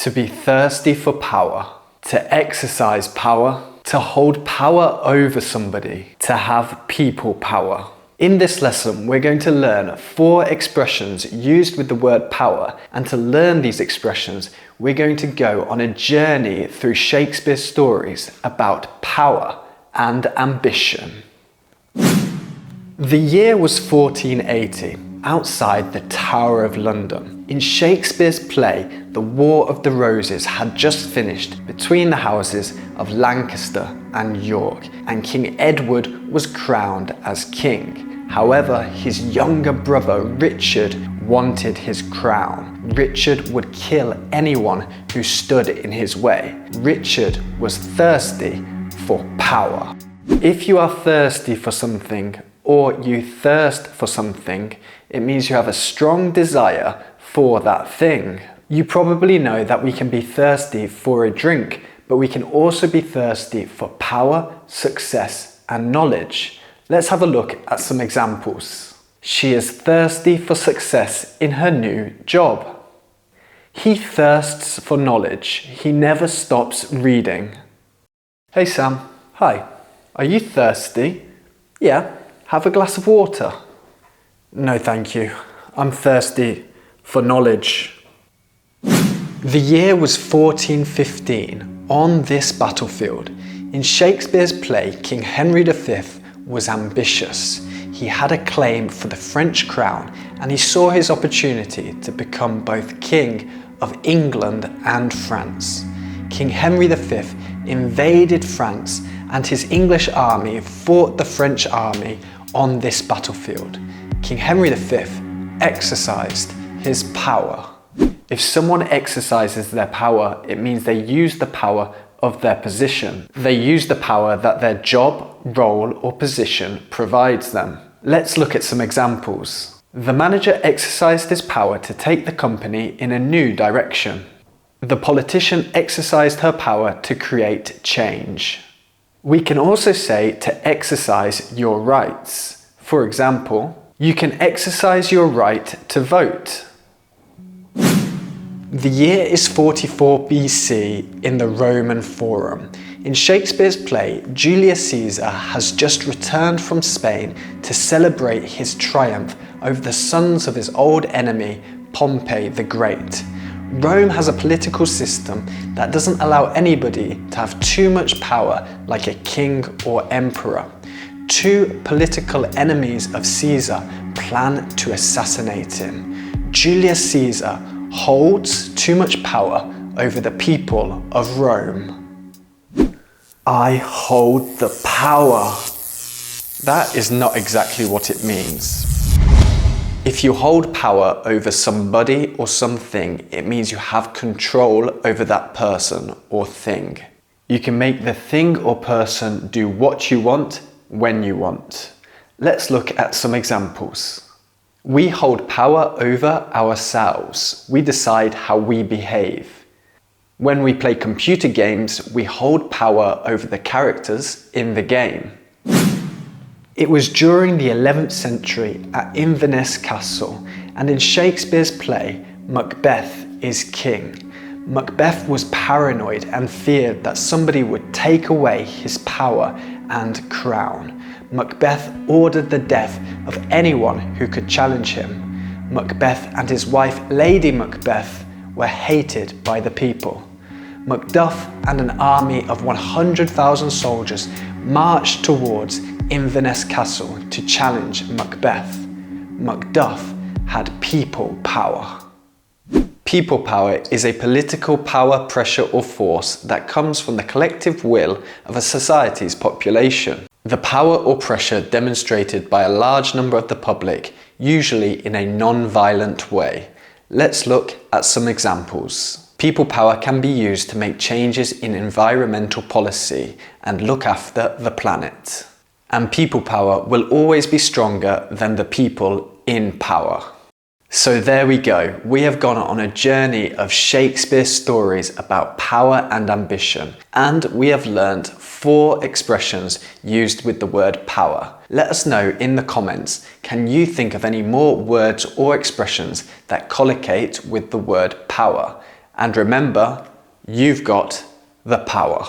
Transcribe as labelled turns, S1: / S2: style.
S1: To be thirsty for power, to exercise power, to hold power over somebody, to have people power. In this lesson, we're going to learn 4 expressions used with the word power, and to learn these expressions, we're going to go on a journey through Shakespeare's stories about power and ambition. The year was 1480, outside the Tower of London. In Shakespeare's play, the War of the Roses had just finished between the houses of Lancaster and York, and King Edward was crowned as king. However, his younger brother Richard wanted his crown. Richard would kill anyone who stood in his way. Richard was thirsty for power. If you are thirsty for something, or you thirst for something, it means you have a strong desire for that thing. You probably know that we can be thirsty for a drink, but we can also be thirsty for power, success, and knowledge. Let's have a look at some examples. She is thirsty for success in her new job. He thirsts for knowledge. He never stops reading. Hey Sam, hi. Are you thirsty? Yeah, have a glass of water. No thank you. I'm thirsty for knowledge. The year was 1415. On this battlefield, in Shakespeare's play, King Henry V was ambitious. He had a claim for the French crown, and he saw his opportunity to become both King of England and France. King Henry V invaded France, and his English army fought the French army on this battlefield. King Henry V exercised his power. If someone exercises their power, it means they use the power of their position. They use the power that their job, role, or position provides them. Let's look at some examples. The manager exercised his power to take the company in a new direction. The politician exercised her power to create change. We can also say to exercise your rights. For example, you can exercise your right to vote. The year is 44 BC in the Roman Forum. In Shakespeare's play, Julius Caesar has just returned from Spain to celebrate his triumph over the sons of his old enemy, Pompey the Great. Rome has a political system that doesn't allow anybody to have too much power, like a king or emperor. 2 political enemies of Caesar plan to assassinate him. Julius Caesar holds too much power over the people of Rome. I hold the power. That is not exactly what it means. If you hold power over somebody or something, it means you have control over that person or thing. You can make the thing or person do what you want, when you want. Let's look at some examples. We hold power over ourselves. We decide how we behave. When we play computer games, we hold power over the characters in the game. It was during the 11th century at Inverness Castle, and in Shakespeare's play, Macbeth is king. Macbeth was paranoid and feared that somebody would take away his power and crown. Macbeth ordered the death of anyone who could challenge him. Macbeth and his wife, Lady Macbeth, were hated by the people. Macduff and an army of 100,000 soldiers marched towards Inverness Castle to challenge Macbeth. Macduff had people power. People power is a political power, pressure, or force that comes from the collective will of a society's population. The power or pressure demonstrated by a large number of the public, usually in a non-violent way. Let's look at some examples. People power can be used to make changes in environmental policy and look after the planet. And people power will always be stronger than the people in power. So there we go. We have gone on a journey of Shakespeare's stories about power and ambition, and we have learned 4 expressions used with the word power. Let us know in the comments, can you think of any more words or expressions that collocate with the word power? And remember, you've got the power.